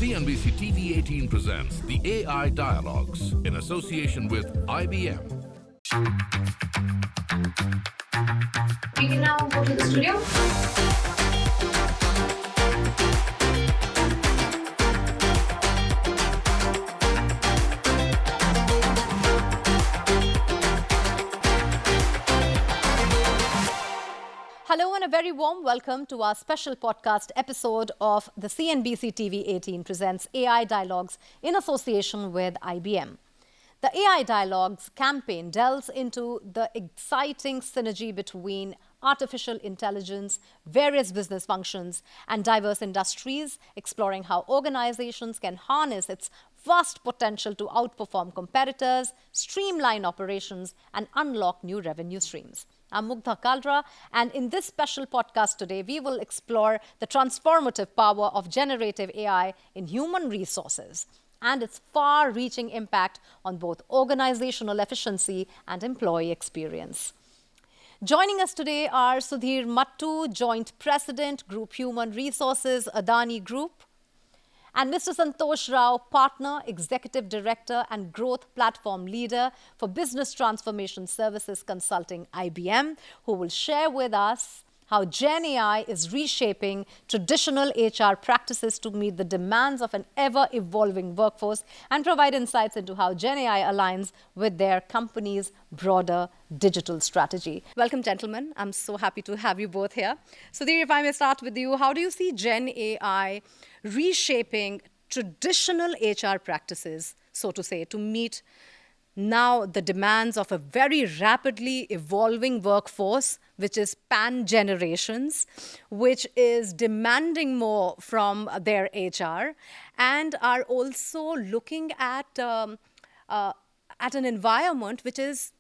CNBC TV 18 presents the AI Dialogues in association with IBM. We can now go to the studio. Hello and a very warm welcome to our special podcast episode of the CNBC TV 18 presents AI Dialogues in association with IBM. The AI Dialogues campaign delves into the exciting synergy between artificial intelligence, various business functions, and diverse industries, exploring how organizations can harness its vast potential to outperform competitors, streamline operations, and unlock new revenue streams. I'm Mugdha Kalra, and in this special podcast today, we will explore the transformative power of generative AI in human resources and its far-reaching impact on both organizational efficiency and employee experience. Joining us today are Sudhir Mattoo, Joint President, Group Human Resources, Adani Group, and Mr. Santhosh Rao, Partner, Executive Director and Growth Platform Leader for Business Transformation Services Consulting, IBM, who will share with us how GenAI is reshaping traditional HR practices to meet the demands of an ever-evolving workforce and provide insights into how GenAI aligns with their company's broader digital strategy. Welcome, gentlemen. I'm so happy to have you both here. Sudhir, if I may start with you, how do you see GenAI reshaping traditional HR practices, so to say, to meet now the demands of a very rapidly evolving workforce, which is pan-generations, which is demanding more from their HR, and are also looking at an environment which is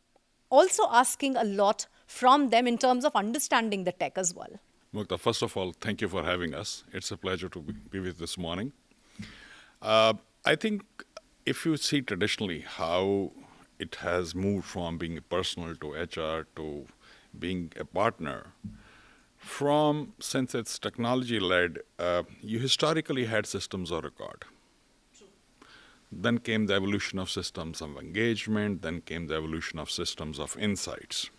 also asking a lot from them in terms of understanding the tech as well? Mukta, first of all, thank you for having us. It's a pleasure to be with this morning. I think if you see traditionally how it has moved from being personal to HR to being a partner, since it's technology-led, you historically had systems of record. True. Then came the evolution of systems of engagement, then came the evolution of systems of insights.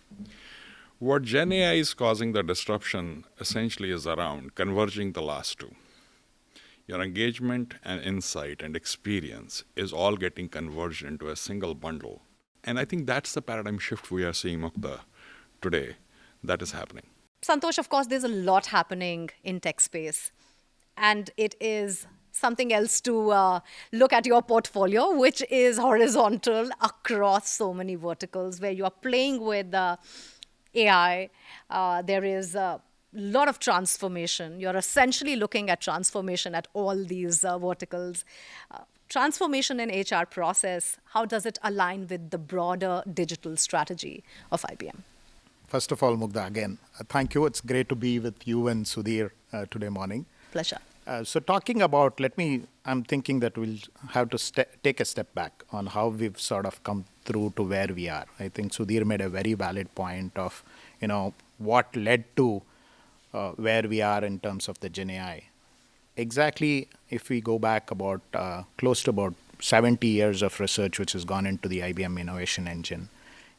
What GenAI is causing the disruption essentially is around converging the last two. Your engagement and insight and experience is all getting converged into a single bundle. And I think that's the paradigm shift we are seeing, Mukta, today that is happening. Santhosh, of course, there's a lot happening in tech space. And it is something else to look at your portfolio, which is horizontal across so many verticals where you are playing with AI, there is a lot of transformation. You're essentially looking at transformation at all these verticals. Transformation in HR process, how does it align with the broader digital strategy of IBM? First of all, Mugdha, again, thank you. It's great to be with you and Sudhir today morning. Pleasure. So talking about, I'm thinking that we'll have to take a step back on how we've sort of come through to where we are. I think Sudhir made a very valid point of, what led to where we are in terms of the GenAI. Exactly, if we go back about close to about 70 years of research which has gone into the IBM innovation engine,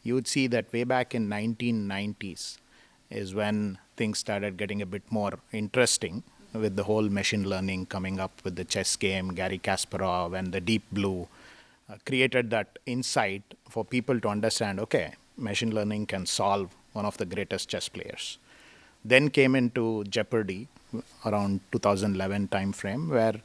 you would see that way back in 1990s is when things started getting a bit more interesting with the whole machine learning coming up with the chess game. Gary Kasparov and the Deep Blue created that insight for people to understand, okay, machine learning can solve one of the greatest chess players. Then came into Jeopardy around 2011 timeframe, where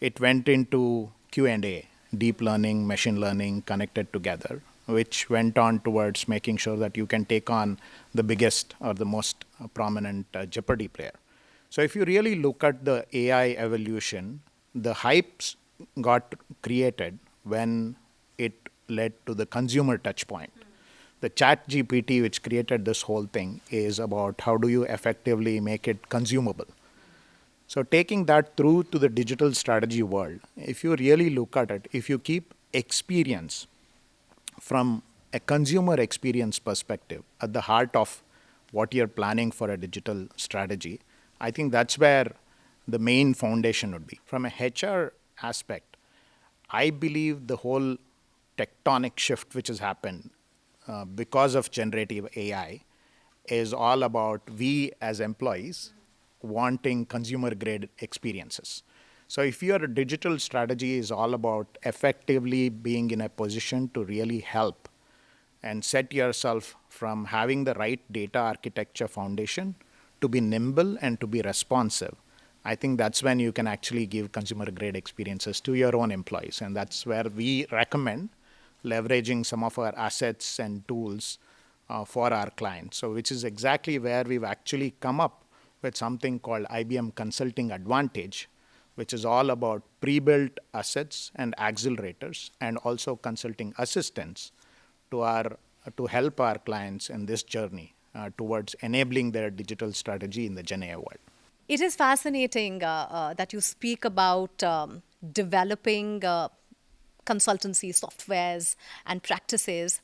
it went into Q&A, deep learning, machine learning connected together, which went on towards making sure that you can take on the biggest or the most prominent Jeopardy player. So if you really look at the AI evolution, the hypes got created when it led to the consumer touch point. The chat GPT, which created this whole thing, is about how do you effectively make it consumable. So taking that through to the digital strategy world, if you really look at it, if you keep experience from a consumer experience perspective at the heart of what you're planning for a digital strategy, I think that's where the main foundation would be. From a HR aspect, I believe the whole tectonic shift which has happened because of generative AI is all about we as employees wanting consumer grade experiences. So if your digital strategy is all about effectively being in a position to really help and set yourself from having the right data architecture foundation to be nimble and to be responsive, I think that's when you can actually give consumer grade experiences to your own employees. And that's where we recommend leveraging some of our assets and tools for our clients. So which is exactly where we've actually come up with something called IBM Consulting Advantage, which is all about pre-built assets and accelerators and also consulting assistants to help our clients in this journey towards enabling their digital strategy in the GenAI world. It is fascinating that you speak about developing consultancy softwares and practices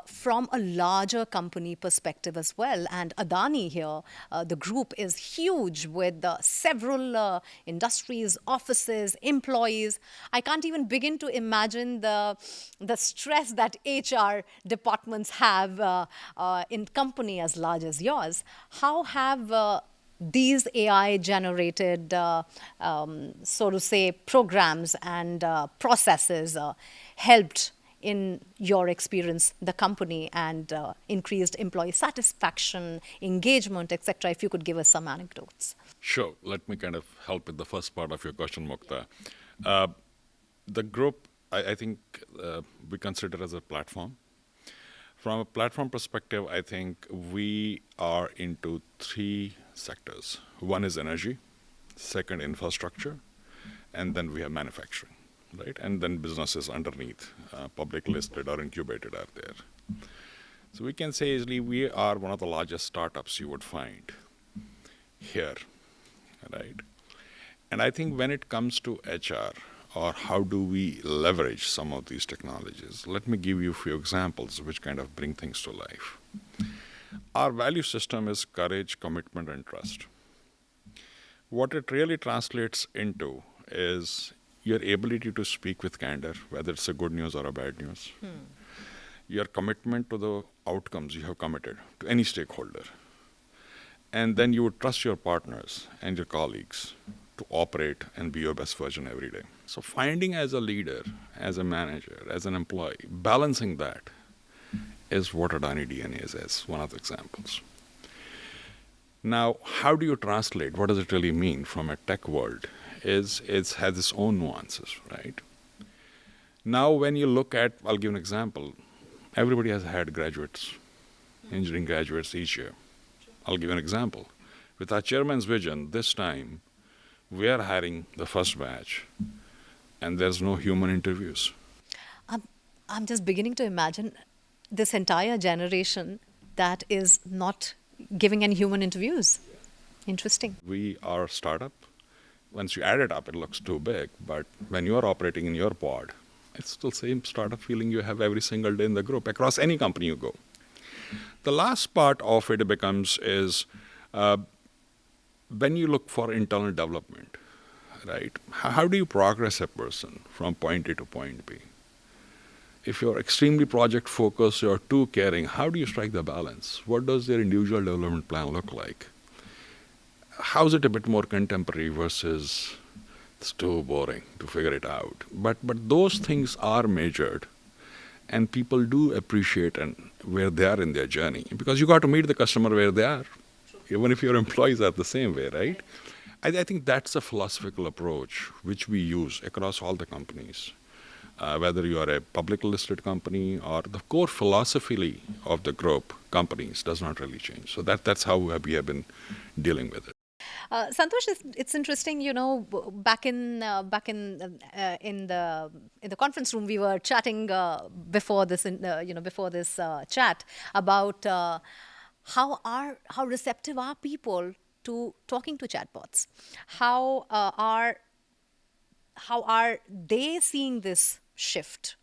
from a larger company perspective as well. And Adani here, the group is huge with several industries, offices, employees. I can't even begin to imagine the stress that HR departments have in company as large as yours. How have these AI-generated, so to say, programs and processes helped in your experience, the company, and increased employee satisfaction, engagement, etc.? If you could give us some anecdotes. Sure. Let me kind of help with the first part of your question, Mukta. The group, I think we consider as a platform. From a platform perspective, I think we are into three sectors. One is energy, second infrastructure, and then we have manufacturing, right? And then businesses underneath, public listed or incubated are there. So we can say easily we are one of the largest startups you would find here, right? And I think when it comes to HR, or how do we leverage some of these technologies, let me give you a few examples which kind of bring things to life. Our value system is courage, commitment, and trust. What it really translates into is your ability to speak with candor, whether it's a good news or a bad news. Your commitment to the outcomes you have committed to any stakeholder. And then you would trust your partners and your colleagues to operate and be your best version every day. So finding as a leader, as a manager, as an employee, balancing that is what Adani DNA is as one of the examples. Now, how do you translate? What does it really mean from a tech world? It has its own nuances, right? Now, when you look at, I'll give an example. Everybody has had graduates, engineering graduates each year. I'll give an example. With our chairman's vision, this time, we are hiring the first batch, and there's no human interviews. I'm just beginning to imagine this entire generation that is not giving any human interviews. Interesting. We are a startup. Once you add it up, it looks too big, but when you are operating in your pod, it's still the same startup feeling you have every single day in the group, across any company you go. The last part of it becomes is when you look for internal development, right? How do you progress a person from point A to point B? If you're extremely project focused, you're too caring, how do you strike the balance? What does their individual development plan look like? How is it a bit more contemporary versus it's too boring to figure it out? But those things are measured, and people do appreciate and where they are in their journey, because you got to meet the customer where they are, even if your employees are the same way, right? I think that's a philosophical approach which we use across all the companies. Whether you are a public listed company or the core philosophy of the group companies does not really change. So that's how we have been dealing with it. Santhosh, it's interesting. You know, back in the conference room, we were chatting before this chat about how receptive are people to talking to chatbots. How are they seeing this shift?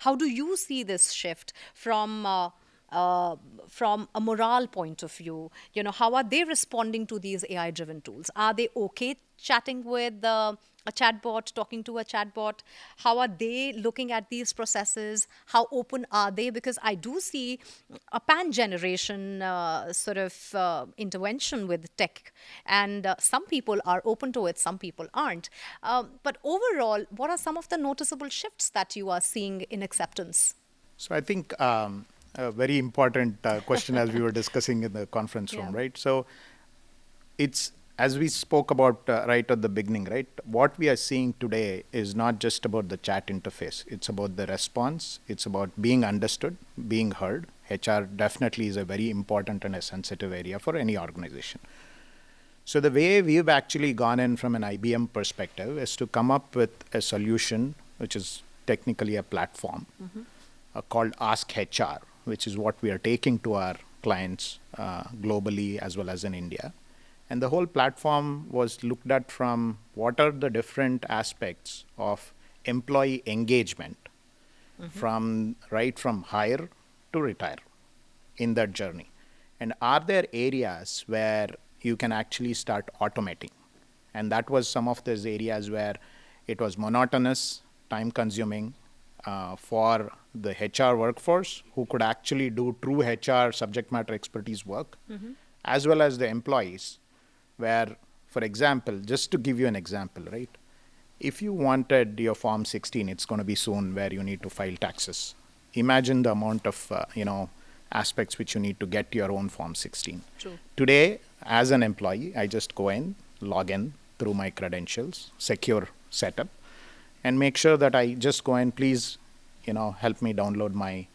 How do you see this shift from from a morale point of view? How are they responding to these AI-driven tools? Are they okay chatting with a chatbot, talking to a chatbot? How are they looking at these processes? How open are they? Because I do see a pan-generation intervention with tech, and some people are open to it, some people aren't. But overall, what are some of the noticeable shifts that you are seeing in acceptance? So I think a very important question as we were discussing in the conference room, right? So it's, as we spoke about right at the beginning, right? What we are seeing today is not just about the chat interface. It's about the response. It's about being understood, being heard. HR definitely is a very important and a sensitive area for any organization. So the way we've actually gone in from an IBM perspective is to come up with a solution, which is technically a platform called Ask HR, which is what we are taking to our clients globally as well as in India. And the whole platform was looked at from what are the different aspects of employee engagement from hire to retire in that journey. And are there areas where you can actually start automating? And that was some of those areas where it was monotonous, time consuming for the HR workforce who could actually do true HR subject matter expertise work, as well as the employees where, for example, just to give you an example, right? If you wanted your Form 16, it's going to be soon where you need to file taxes. Imagine the amount of, aspects which you need to get your own Form 16. True. Today, as an employee, I just go in, log in through my credentials, secure setup, and make sure that I just go in, please, help me download my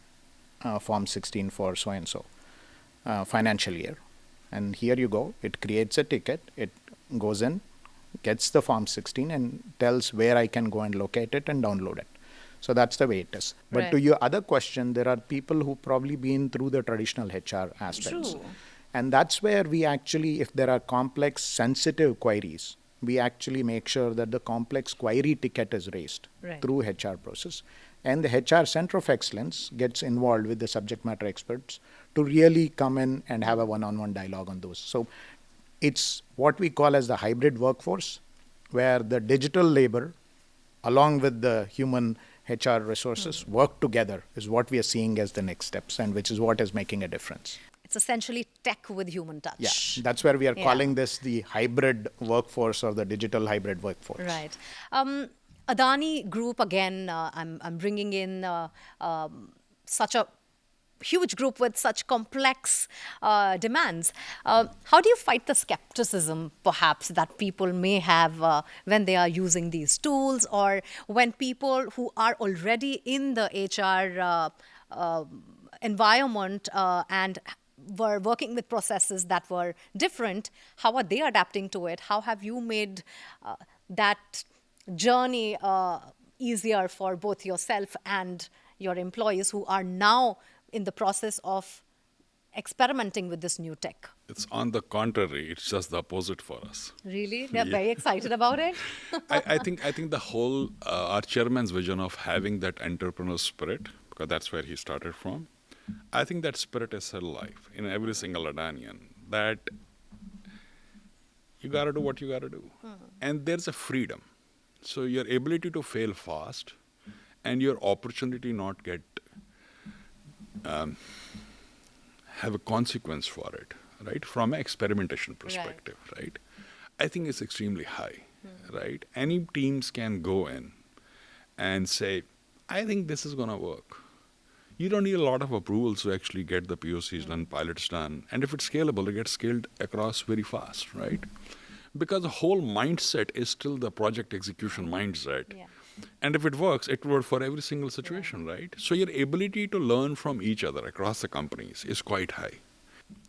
Form 16 for so-and-so financial year. And here you go. It creates a ticket. It goes in, gets the Form 16 and tells where I can go and locate it and download it. So that's the way it is. But Right. to your other question, there are people who probably been through the traditional HR aspects. True. And that's where we actually, if there are complex, sensitive queries, we actually make sure that the complex query ticket is raised Right. through HR process. And the HR Center of Excellence gets involved with the subject matter experts to really come in and have a one-on-one dialogue on those. So it's what we call as the hybrid workforce, where the digital labor, along with the human HR resources, work together is what we are seeing as the next steps, and which is what is making a difference. It's essentially tech with human touch. Yeah, that's where we are Yeah. calling this the hybrid workforce or the digital hybrid workforce. Right. Adani Group, again, I'm bringing in such a huge group with such complex demands. How do you fight the skepticism, perhaps, that people may have when they are using these tools, or when people who are already in the HR environment and were working with processes that were different? How are they adapting to it? How have you made that journey easier for both yourself and your employees who are now in the process of experimenting with this new tech? It's on the contrary, it's just the opposite for us. Really? They're very excited about it? I think the whole, our chairman's vision of having that entrepreneurial spirit, because that's where he started from, I think that spirit is still alive in every single Adanian, that you got to do what you got to do. And there's a freedom. So your ability to fail fast and your opportunity not get, have a consequence for it, right? From an experimentation perspective, right? I think it's extremely high, right? Any teams can go in and say, I think this is going to work. You don't need a lot of approvals to actually get the POCs done, pilots done. And if it's scalable, it gets scaled across very fast, right? Because the whole mindset is still the project execution mindset. Yeah. And if it works, it works for every single situation, right? So your ability to learn from each other across the companies is quite high.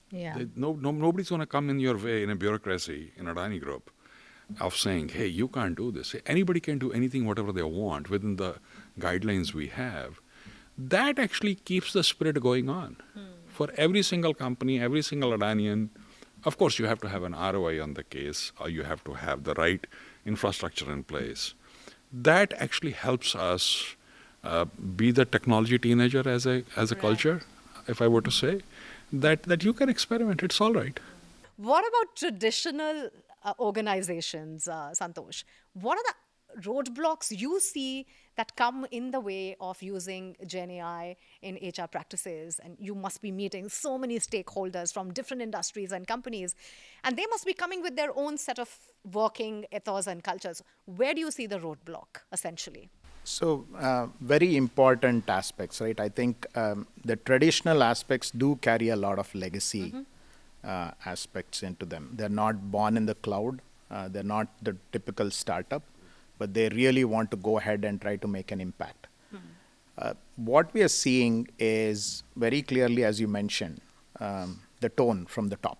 Yeah. Nobody's going to come in your way in a bureaucracy in Adani Group of saying, hey, you can't do this. Anybody can do anything, whatever they want within the guidelines we have. That actually keeps the spirit going on. For every single company, every single Adanian, of course, you have to have an ROI on the case, or you have to have the right infrastructure in place. That actually helps us be the technology teenager as a culture. if I were to say, that you can experiment. It's all right. What about traditional organizations, Santhosh? What are the roadblocks you see that come in the way of using GenAI in HR practices? And you must be meeting so many stakeholders from different industries and companies, and they must be coming with their own set of working ethos and cultures. Where do you see the roadblock, essentially? So, very important aspects, right? I think the traditional aspects do carry a lot of legacy aspects into them. They're not born in the cloud. They're not the typical startup, but they really want to go ahead and try to make an impact. What we are seeing is very clearly, as you mentioned, the tone from the top.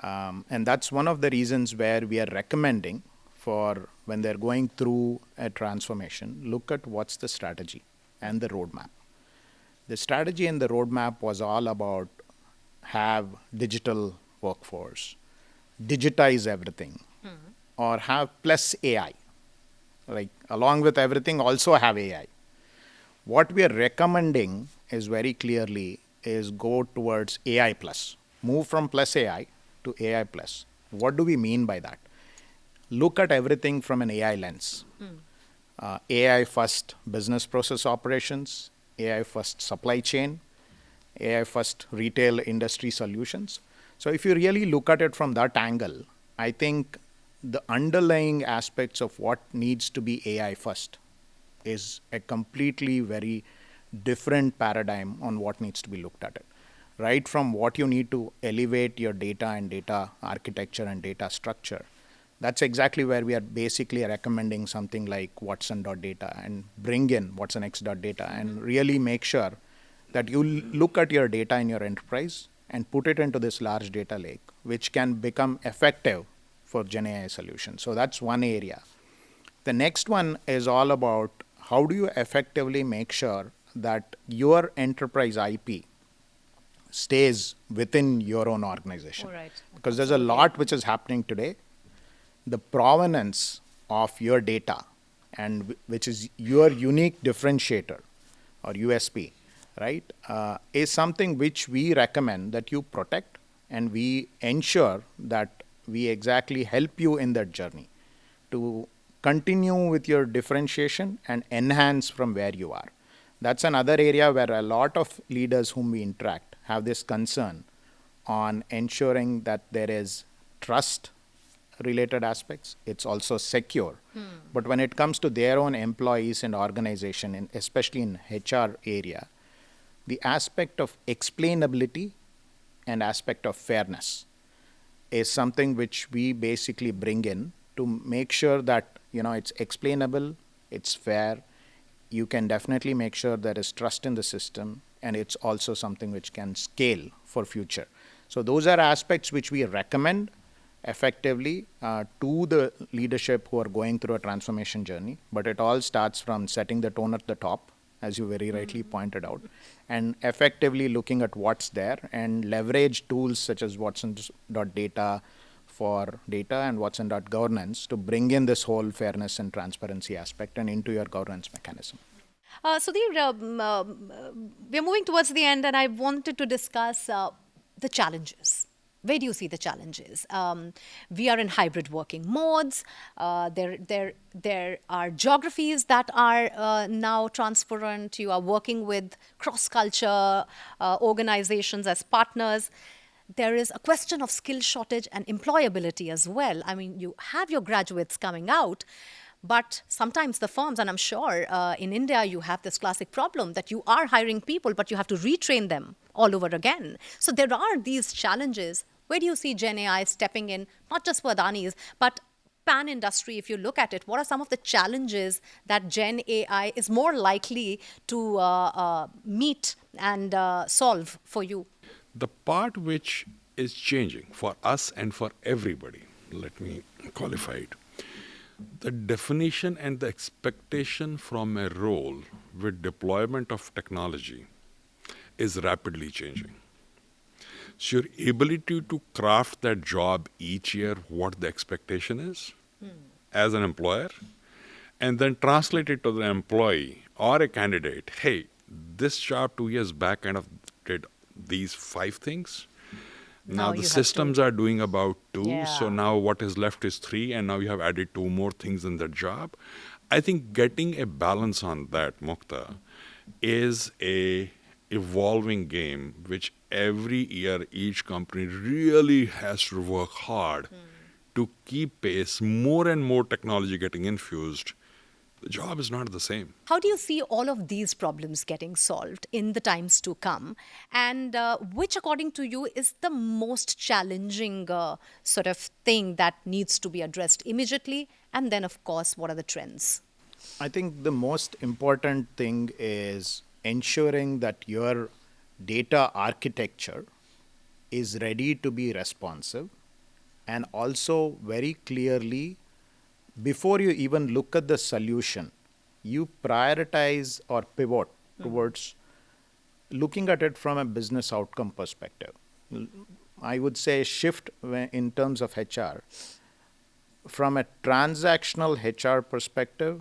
And that's one of the reasons where we are recommending for when they're going through a transformation, look at what's the strategy and the roadmap. The strategy and the roadmap was all about have digital workforce, digitize everything, or have plus AI. Like along with everything, also have AI. What we are recommending is very clearly is go towards AI plus. Move from plus AI to AI plus. What do we mean by that? Look at everything from an AI lens. AI first business process operations, AI first supply chain, AI first retail industry solutions. So if you really look at it from that angle, I think the underlying aspects of what needs to be AI first is a completely very different paradigm on what needs to be looked at it. Right from what you need to elevate your data and data architecture and data structure. That's exactly where we are basically recommending something like Watson.data and bring in WatsonX.data and really make sure that you look at your data in your enterprise and put it into this large data lake, which can become effective for GenAI solutions. So that's one area. The next one is all about how do you effectively make sure that your enterprise IP stays within your own organization. All right. Because there's a lot which is happening today. The provenance of your data and which is your unique differentiator or USP, right, is something which we recommend that you protect and we ensure that we exactly help you in that journey to continue with your differentiation and enhance from where you are. That's another area where a lot of leaders whom we interact have this concern on ensuring that there is trust related aspects. It's also secure. But when it comes to their own employees and organization, and especially in HR area, the aspect of explainability and aspect of fairness is something which we basically bring in to make sure that it's explainable, it's fair. You can definitely make sure there is trust in the system, and it's also something which can scale for future. So those are aspects which we recommend effectively to the leadership who are going through a transformation journey. But it all starts from setting the tone at the top, as you very rightly pointed out, and effectively looking at what's there and leverage tools such as Watson.data for data and Watson.governance to bring in this whole fairness and transparency aspect and into your governance mechanism. Sudhir, we're moving towards the end, and I wanted to discuss the challenges. Where do you see the challenges? We are in hybrid working modes. There are geographies that are now transparent. You are working with cross-culture organizations as partners. There is a question of skill shortage and employability as well. I mean, you have your graduates coming out, but sometimes the firms, and I'm sure in India you have this classic problem that you are hiring people, but you have to retrain them all over again. So there are these challenges. Where do you see GenAI stepping in, not just for Adani's, but pan-industry? If you look at it, what are some of the challenges that GenAI is more likely to meet and solve for you? The part which is changing for us and for everybody, let me qualify it. The definition and the expectation from a role with deployment of technology is rapidly changing. So your ability to craft that job each year, what the expectation is as an employer, and then translate it to the employee or a candidate. Hey, this job 2 years back kind of did these 5 things. Now Now you the have systems are doing about 2, Yeah. so now what is left is 3, and now you have added 2 more things in the job. I think getting a balance on that, Mukta, is a evolving game, which every year each company really has to work hard to keep pace. More and more technology getting infused. The job is not the same. How do you see all of these problems getting solved in the times to come? And which, according to you, is the most challenging sort of thing that needs to be addressed immediately? And then, of course, what are the trends? I think the most important thing is ensuring that your data architecture is ready to be responsive, and also very clearly, before you even look at the solution, you prioritize or pivot towards looking at it from a business outcome perspective. I would say shift in terms of HR from a transactional HR perspective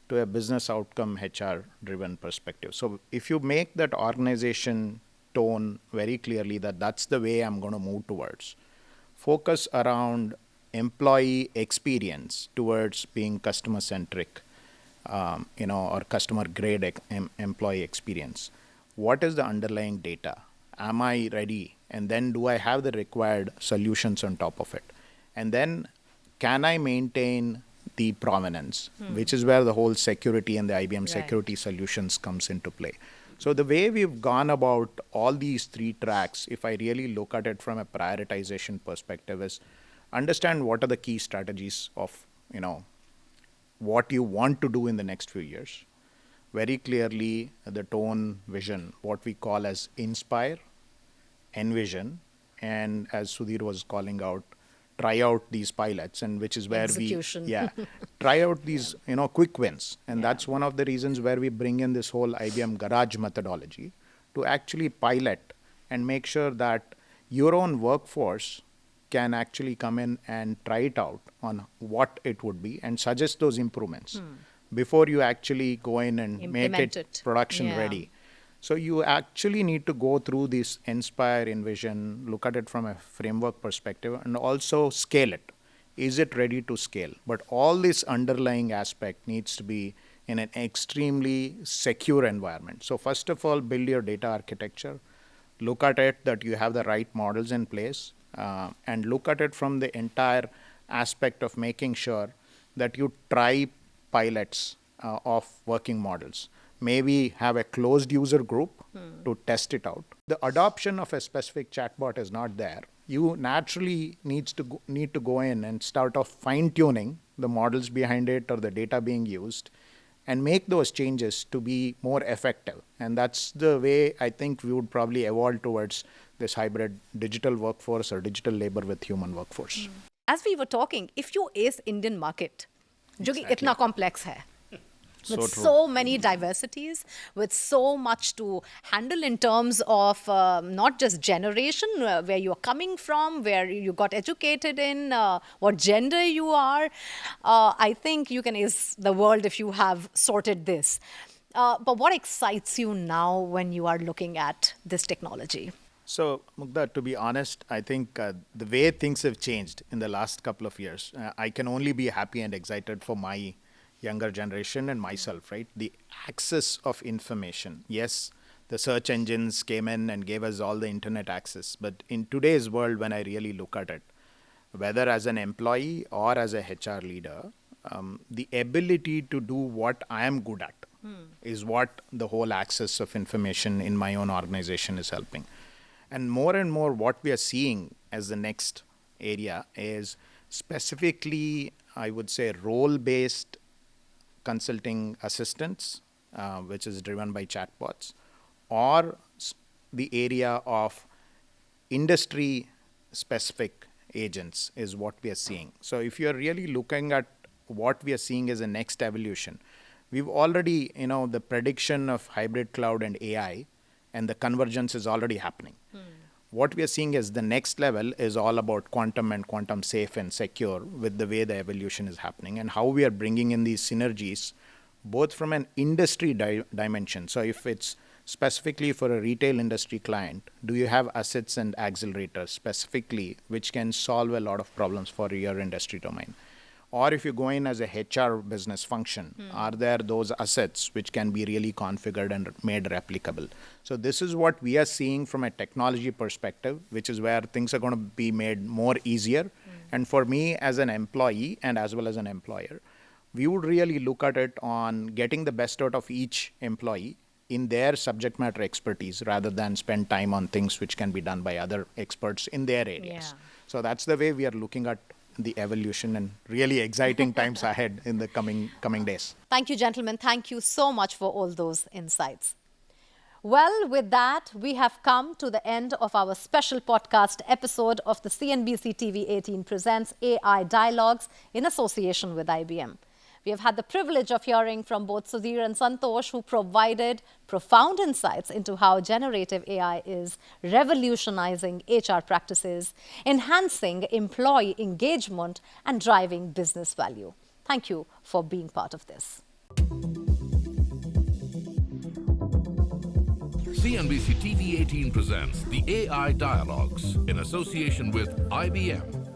to a business outcome HR driven perspective. So if you make that organization tone very clearly that that's the way I'm going to move towards, focus around employee experience towards being customer centric, or customer grade employee experience. What is the underlying data? Am I ready? And then do I have the required solutions on top of it? And then can I maintain the provenance, which is where the whole security and the IBM security solutions comes into play. So the way we've gone about all these 3 tracks, if I really look at it from a prioritization perspective, is understand what are the key strategies of, what you want to do in the next few years. Very clearly, the tone, vision, what we call as inspire, envision, and as Sudhir was calling out, try out these pilots, and which is where Execution. try out these, quick wins. And that's one of the reasons where we bring in this whole IBM garage methodology to actually pilot and make sure that your own workforce can actually come in and try it out on what it would be and suggest those improvements before you actually go in and make it production ready. So you actually need to go through this inspire, envision, look at it from a framework perspective, and also scale it. Is it ready to scale? But all this underlying aspect needs to be in an extremely secure environment. So first of all, build your data architecture. Look at it that you have the right models in place, and look at it from the entire aspect of making sure that you try pilots of working models. Maybe have a closed user group to test it out. The adoption of a specific chatbot is not there. You naturally need to go in and start off fine-tuning the models behind it or the data being used and make those changes to be more effective. And that's the way I think we would probably evolve towards this hybrid digital workforce or digital labor with human workforce. As we were talking, if you ace Indian market, जो कि इतना complex है, with so many diversities, with so much to handle in terms of not just generation, where you're coming from, where you got educated in, what gender you are. I think you can ace the world if you have sorted this. But what excites you now when you are looking at this technology? So, Mugdha, to be honest, I think the way things have changed in the last couple of years, I can only be happy and excited for my younger generation and myself, right? The access of information. Yes, the search engines came in and gave us all the internet access. But in today's world, when I really look at it, whether as an employee or as a HR leader, the ability to do what I am good at is what the whole access of information in my own organization is helping. And more, what we are seeing as the next area is specifically, I would say, role-based consulting assistants, which is driven by chatbots, or the area of industry-specific agents is what we are seeing. So if you're really looking at what we are seeing as a next evolution, we've already, the prediction of hybrid cloud and AI and the convergence is already happening. What we are seeing as the next level is all about quantum and quantum safe and secure with the way the evolution is happening and how we are bringing in these synergies, both from an industry dimension. So if it's specifically for a retail industry client, do you have assets and accelerators specifically which can solve a lot of problems for your industry domain? Or if you go in as a HR business function, are there those assets which can be really configured and made replicable? So this is what we are seeing from a technology perspective, which is where things are going to be made more easier. And for me as an employee and as well as an employer, we would really look at it on getting the best out of each employee in their subject matter expertise rather than spend time on things which can be done by other experts in their areas. So that's the way we are looking at the evolution, and really exciting times ahead in the coming days. Thank you, gentlemen. Thank you so much for all those insights. Well, with that, we have come to the end of our special podcast episode of the CNBC TV 18 Presents AI Dialogues in association with IBM. We have had the privilege of hearing from both Sudhir and Santhosh, who provided profound insights into how generative AI is revolutionizing HR practices, enhancing employee engagement, and driving business value. Thank you for being part of this. CNBC TV 18 presents the AI Dialogues in association with IBM.